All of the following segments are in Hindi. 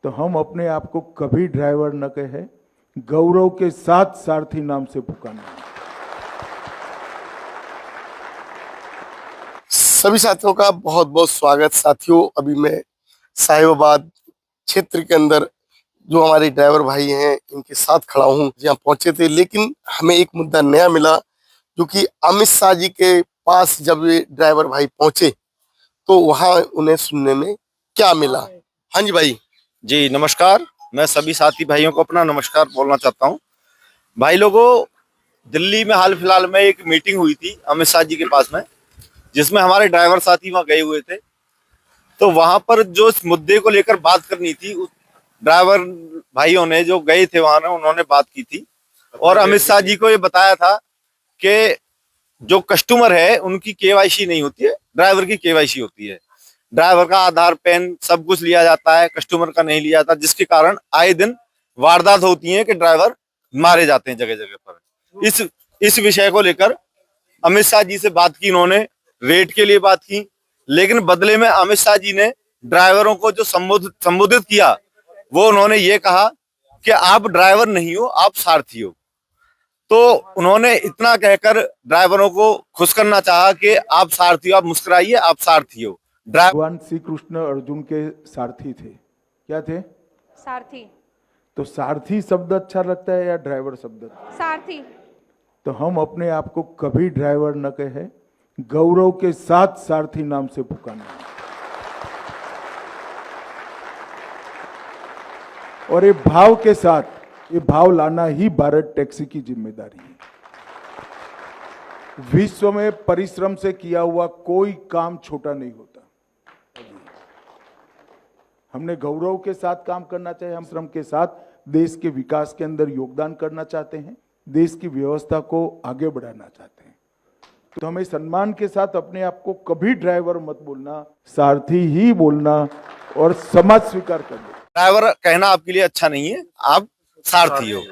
तो हम अपने आप को कभी ड्राइवर न कहे, गौरव के साथ सारथी नाम से पुकारना। सभी साथियों का बहुत बहुत स्वागत। साथियों, अभी मैं साहिबाबाद क्षेत्र के अंदर जो हमारे ड्राइवर भाई हैं इनके साथ खड़ा हूं, जहां पहुंचे थे, लेकिन हमें एक मुद्दा नया मिला, जो कि अमित शाह जी के पास जब ये ड्राइवर भाई पहुंचे तो वहां उन्हें सुनने में क्या मिला। हाँ जी भाई। जी नमस्कार। मैं सभी साथी भाइयों को अपना नमस्कार बोलना चाहता हूं। भाई लोगों, दिल्ली में हाल फिलहाल में एक मीटिंग हुई थी अमित शाह जी के पास में, जिसमें हमारे ड्राइवर साथी वहां गए हुए थे। तो वहां पर जो इस मुद्दे को लेकर बात करनी थी, उस ड्राइवर भाइयों ने जो गए थे वहां उन्होंने बात की थी और अमित शाह जी को ये बताया था कि जो कस्टमर है उनकी केवाईसी नहीं होती है, ड्राइवर की केवाईसी होती है। ड्राइवर का आधार, पैन सब कुछ लिया जाता है, कस्टमर का नहीं लिया जाता, जिसके कारण आए दिन वारदात होती है कि ड्राइवर मारे जाते हैं जगह जगह पर। इस विषय को लेकर अमित शाह जी से बात की इन्होंने, रेट के लिए बात की, लेकिन बदले में अमित शाह जी ने ड्राइवरों को जो संबोधित किया वो उन्होंने ये कहा कि आप ड्राइवर नहीं हो, आप सारथी हो। तो उन्होंने इतना कहकर ड्राइवरों को खुश करना चाहा कि आप सारथी हो, आप मुस्कुराइए, आप सारथी हो। भगवान श्री कृष्ण अर्जुन के सारथी थे। क्या थे? सारथी। तो सारथी शब्द अच्छा लगता है या ड्राइवर शब्द? सारथी। तो हम अपने आप को कभी ड्राइवर न कहे, गौरव के साथ सारथी नाम से पुकारना। और ये भाव के साथ, ये भाव लाना ही भारत टैक्सी की जिम्मेदारी है। विश्व में परिश्रम से किया हुआ कोई काम छोटा नहीं होता। हमने गौरव के साथ काम करना चाहिए, हम श्रम के साथ देश के विकास के अंदर योगदान करना चाहते हैं, देश की व्यवस्था को आगे बढ़ाना चाहते हैं। तो हमें सम्मान के साथ अपने आप को कभी ड्राइवर मत बोलना, सारथी ही बोलना और समाज स्वीकार कर दो। ड्राइवर कहना आपके लिए अच्छा नहीं है, आप सारथी हो।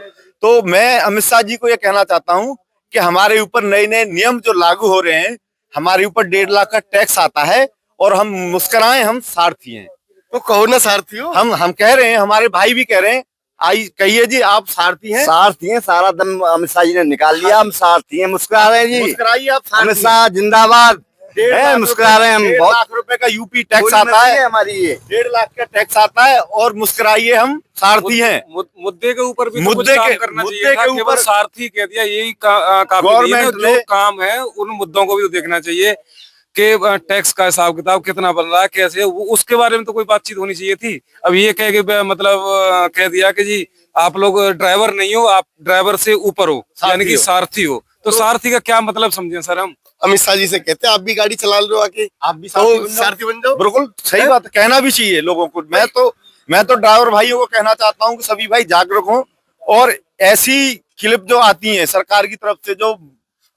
तो मैं अमित शाह जी को यह कहना चाहता हूं कि हमारे ऊपर नए नए नियम जो लागू हो रहे हैं, हमारे ऊपर 1.5 लाख का टैक्स आता है और हम मुस्कुराएं, हम सारथी हैं। तो कहो ना सारथी हो। हम कह रहे हैं, हमारे भाई भी कह रहे हैं, आई कहिए जी आप सारथी हैं। सारथी हैं, सारा दम अमित शाह जी ने निकाल लिया। हम सारथी हैं, मुस्कुरा रहे हैं जी। मुस्कुराइए, आप अमित सारथी शाह जिंदाबाद है, मुस्कुरा रहे हैं हम। 1.5 बहुत लाख रुपए का यूपी टैक्स पूरी आता है, हमारी ये 1.5 लाख का टैक्स आता है और मुस्कुराइए, हम सारथी हैं। मुद्दे के ऊपर भी मुद्दे काम के करना मुद्दे चाहिए था। के केवल ऊपर सारथी कह दिया, यही काफी नहीं है। गवर्नमेंट जो काम है उन मुद्दों को भी तो देखना चाहिए कि टैक्स का हिसाब किताब कितना बन रहा है, कैसे, वो उसके बारे में तो कोई बातचीत होनी चाहिए थी। अब ये कह के मतलब कह दिया कि जी आप लोग ड्राइवर नहीं हो, आप ड्राइवर से ऊपर हो, यानी कि सारथी हो। तो सारथी का क्या मतलब समझे सर हम? अमित शाह जी से कहते हैं आप भी गाड़ी चला लो आके, आप भी सारथी बन जाओ। बिल्कुल सही बात है, कहना भी चाहिए लोगों को। मैं तो ड्राइवर भाइयों को कहना चाहता हूं कि सभी भाई जागरूक हों और ऐसी क्लिप जो आती हैं सरकार की तरफ से, जो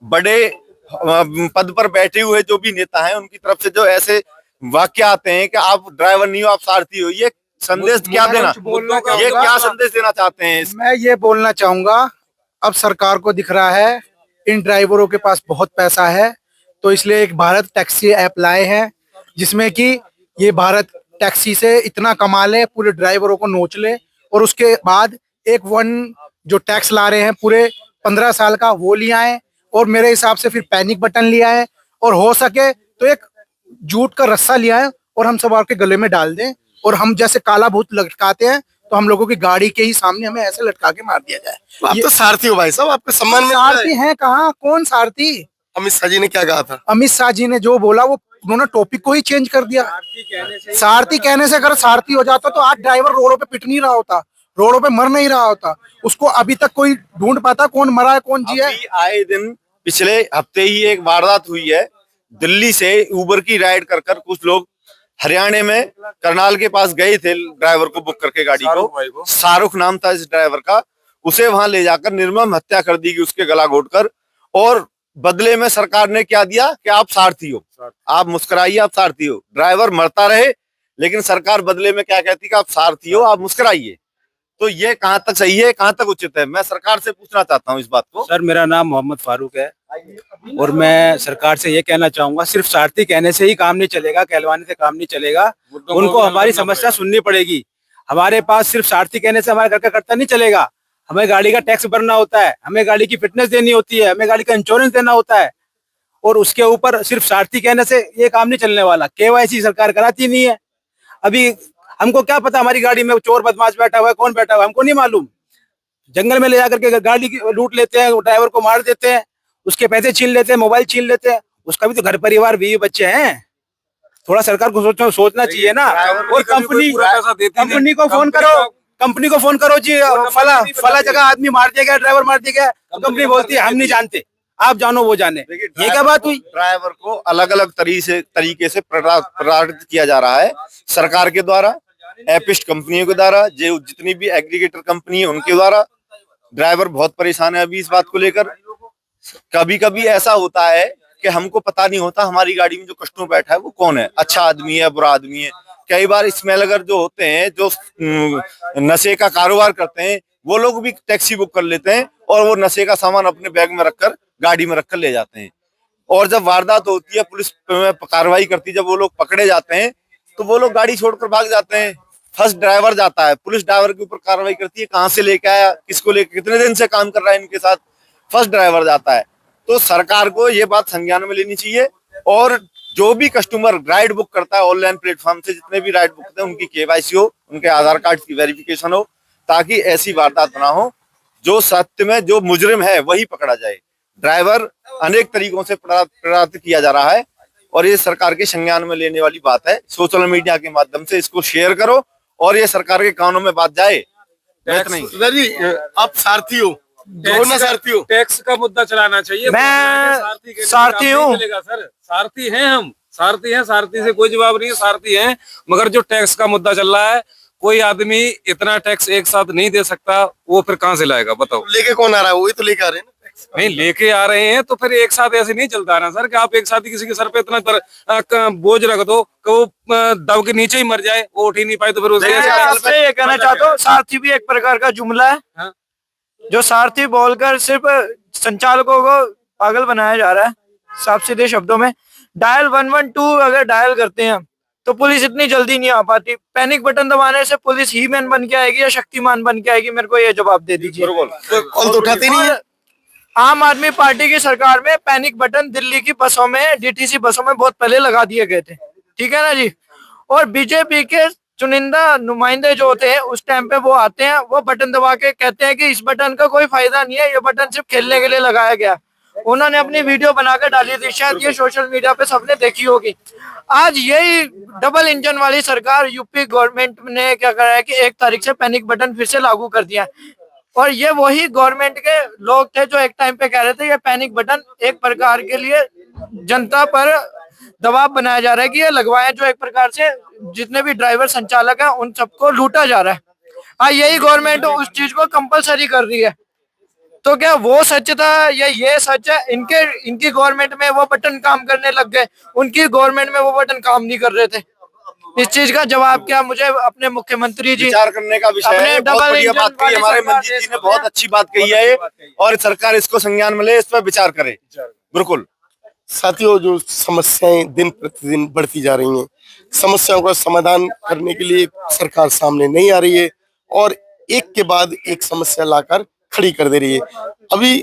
बड़े पद पर बैठे हुए जो भी नेता हैं उनकी तरफ से जो ऐसे वाक्य आते हैं कि आप ड्राइवर नहीं हो, आप सारथी हो, ये संदेश क्या देना, ये क्या संदेश देना चाहते हैं? मैं ये बोलना चाहूंगा, अब सरकार को दिख रहा है इन ड्राइवरों के पास बहुत पैसा है, तो इसलिए एक भारत टैक्सी ऐप लाए हैं, जिसमें कि ये भारत टैक्सी से इतना कमा ले, पूरे ड्राइवरों को नोच ले, और उसके बाद एक जो टैक्स ला रहे हैं पूरे 15 साल का, वो ले आए, और मेरे हिसाब से फिर पैनिक बटन लिया है, और हो सके तो एक जूट का रस्सा लिया है और हम सब आपके गले में डाल दें, और हम जैसे काला भूत लटकाते हैं तो हम लोगों की गाड़ी के ही सामने हमें ऐसे लटका के मार दिया जाए। आप तो सारथी हो भाई साहब, आपके सम्मान में सारथी हैं कहाँ, कौन सारथी? अमित शाह जी ने क्या कहा था? अमित शाह जी ने जो बोला वो उन्होंने टॉपिक को ही चेंज कर दिया। सारथी कहने से अगर सारथी हो जाता तो आज ड्राइवर रोडों पे पिट नहीं रहा होता, रोडों पे मर नहीं रहा होता। उसको अभी तक कोई ढूंढ पाता कौन मरा है कौन जिया है? आए दिन पिछले हफ्ते ही एक वारदात हुई है, दिल्ली से उबर की राइड कर कुछ लोग हरियाणा में करनाल के पास गए थे, ड्राइवर को बुक करके गाड़ी को, शाहरुख नाम था इस ड्राइवर का, उसे वहां ले जाकर निर्मम हत्या कर दी गई, उसके गला घोटकर। और बदले में सरकार ने क्या दिया कि आप सारथी हो, आप मुस्कुराइए, आप सारथी हो। ड्राइवर मरता रहे, लेकिन सरकार बदले में क्या कहती कि आप सारथी हो, आप मुस्कुराइए। तो ये कहां तक सही है, कहां तक उचित है? मैं सरकार से पूछना चाहता हूं इस बात को। सर, मेरा नाम मोहम्मद फारूक है और मैं सरकार से ये कहना चाहूंगा, सिर्फ सारथी कहने से ही काम नहीं चलेगा, कहलवाने से काम नहीं चलेगा। उनको हमारी समस्या सुननी पड़ेगी। हमारे पास सिर्फ सारथी कहने से हमारे घर का खर्चा नहीं चलेगा। हमें गाड़ी का टैक्स भरना होता है, हमें गाड़ी की फिटनेस देनी होती है, हमें गाड़ी का इंश्योरेंस देना होता है। और उसके ऊपर सिर्फ सारथी कहने से ये काम नहीं चलने वाला। केवाईसी सरकार कराती नहीं है। अभी हमको क्या पता हमारी गाड़ी में चोर बदमाश बैठा हुआ है, कौन बैठा हुआ है, हमको नहीं मालूम। जंगल में ले जाकर के गाड़ी लूट लेते हैं, ड्राइवर को मार देते हैं, उसके पैसे छीन लेते हैं, मोबाइल छीन लेते हैं। उसका भी तो घर परिवार, बीवी बच्चे हैं। थोड़ा सरकार को सोचना चाहिए ना। और कंपनी को फोन करो, कंपनी को फोन करो जी, फला जगह आदमी मार दिया गया, ड्राइवर मार दिया गया, कंपनी बोलती है हम नहीं जानते, आप जानो वो जाने। ये क्या बात हुई? ड्राइवर को अलग अलग तरीके से प्रताड़ित किया जा रहा है सरकार के द्वारा, एपिस्ट कंपनियों के द्वारा, जो जितनी भी एग्रीगेटर कंपनी है उनके द्वारा। ड्राइवर बहुत परेशान है अभी इस बात को लेकर। कभी कभी ऐसा होता है कि हमको पता नहीं होता हमारी गाड़ी में जो कस्टमर बैठा है वो कौन है, अच्छा आदमी है, बुरा आदमी है। कई बार स्मैगलर जो होते हैं, जो नशे का कारोबार करते हैं, वो लोग भी टैक्सी बुक कर लेते हैं और वो नशे का सामान अपने बैग में रखकर गाड़ी में रखकर ले जाते हैं। और जब वारदात होती है, पुलिस कार्रवाई करती है, जब वो लोग पकड़े जाते हैं तो वो लोग गाड़ी छोड़कर भाग जाते हैं। फर्स्ट ड्राइवर जाता है, पुलिस ड्राइवर के ऊपर कार्रवाई करती है, कहाँ से लेके आया, किसको लेके, कितने दिन से काम कर रहा है इनके साथ, फर्स्ट ड्राइवर जाता है। तो सरकार को ये बात संज्ञान में लेनी चाहिए और जो भी कस्टमर राइड बुक करता है ऑनलाइन प्लेटफॉर्म से, जितने भी राइड बुक करते हैं उनकी केवाईसी हो, उनके आधार कार्ड की वेरिफिकेशन हो, ताकि ऐसी वारदात ना हो। जो सत्य में जो मुजरिम है वही पकड़ा जाए। ड्राइवर अनेक तरीकों से प्रताड़ित किया जा रहा है और ये सरकार के संज्ञान में लेने वाली बात है। सोशल मीडिया के माध्यम से इसको शेयर करो और ये सरकार के कानों में बात जाए। आप सारथी हो, सारथी हो, टैक्स का मुद्दा चलाना चाहिए। मैं सारथी हूँ सर, सारथी हैं हम, सारथी हैं, सारथी से कोई जवाब नहीं है, सारथी हैं। मगर जो टैक्स का मुद्दा चल रहा है, कोई आदमी इतना टैक्स एक साथ नहीं दे सकता, वो फिर कहाँ से लाएगा बताओ? लेके कौन आ रहा है? वही तो लेके आ रहे हैं ना। नहीं लेके आ रहे हैं तो फिर एक साथ ऐसे नहीं चलता ना सर, कि आप एक साथ ही किसी के सर पे इतना बोझ रख दो कि वो दब के नीचे ही मर जाए, वो उठ ही नहीं पाए, तो फिर उसके आपसे ये कहना चाहता हूँ, सारथी भी एक प्रकार का जुमला है। हाँ? जो सारथी बोलकर सिर्फ संचालकों को पागल बनाया जा रहा है। साफ सीधे शब्दों में डायल 112 अगर डायल करते हैं तो पुलिस इतनी जल्दी नहीं आ पाती। पैनिक बटन दबाने से पुलिस ही मैन बन के आएगी या शक्तिमान बन के आएगी? मेरे को ये जवाब दे दीजिए। कॉल तो उठाते नहीं है। आम आदमी पार्टी की सरकार में पैनिक बटन दिल्ली की बसों में, डीटीसी बसों में बहुत पहले लगा दिए गए थे, ठीक है ना जी। और बीजेपी के चुनिंदा नुमाइंदे जो होते हैं उस टाइम पे वो आते हैं, वो बटन दबा के कहते हैं कि इस बटन का कोई फायदा नहीं है, ये बटन सिर्फ खेलने के लिए लगाया गया। उन्होंने अपनी वीडियो बनाकर डाली थी, शायद ये सोशल मीडिया पे सबने देखी होगी। आज यही डबल इंजन वाली सरकार यूपी गवर्नमेंट ने क्या करा है कि 1 तारीख से पैनिक बटन फिर से लागू कर दिया। और ये वही गवर्नमेंट के लोग थे जो एक टाइम पे कह रहे थे ये पैनिक बटन एक प्रकार के लिए जनता पर दबाव बनाया जा रहा है कि ये लगवाएं, जो एक प्रकार से जितने भी ड्राइवर संचालक हैं उन सबको लूटा जा रहा है। यही गवर्नमेंट उस चीज को कंपलसरी कर रही है। तो क्या वो सच था या ये सच है? इनकी गवर्नमेंट में वो बटन काम करने लग गए, उनकी गवर्नमेंट में वो बटन काम नहीं कर रहे थे। इस चीज का जवाब क्या मुझे अपने मुख्यमंत्री जी, विचार करने का विषय है। बहुत बढ़िया बात कही हमारे मंत्री जी ने, बहुत अच्छी बात कही है और सरकार इसको संज्ञान में ले, इस पर विचार करे। बिल्कुल साथियों, जो समस्याएं दिन प्रतिदिन बढ़ती जा रही हैं, समस्याओं का समाधान करने के लिए सरकार सामने नहीं आ रही है और एक के बाद एक समस्या लाकर खड़ी कर दे रही है। अभी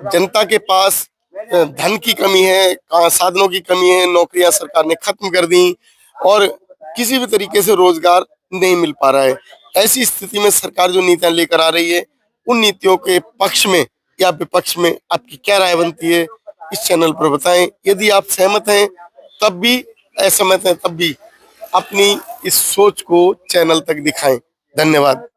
जनता के पास धन की कमी है, साधनों की कमी है, नौकरियां सरकार ने खत्म कर दी और किसी भी तरीके से रोजगार नहीं मिल पा रहा है। ऐसी स्थिति में सरकार जो नीतियां लेकर आ रही है, उन नीतियों के पक्ष में या विपक्ष में आपकी क्या राय बनती है, इस चैनल पर बताएं। यदि आप सहमत हैं तब भी, असहमत हैं तब भी, अपनी इस सोच को चैनल तक दिखाएं। धन्यवाद।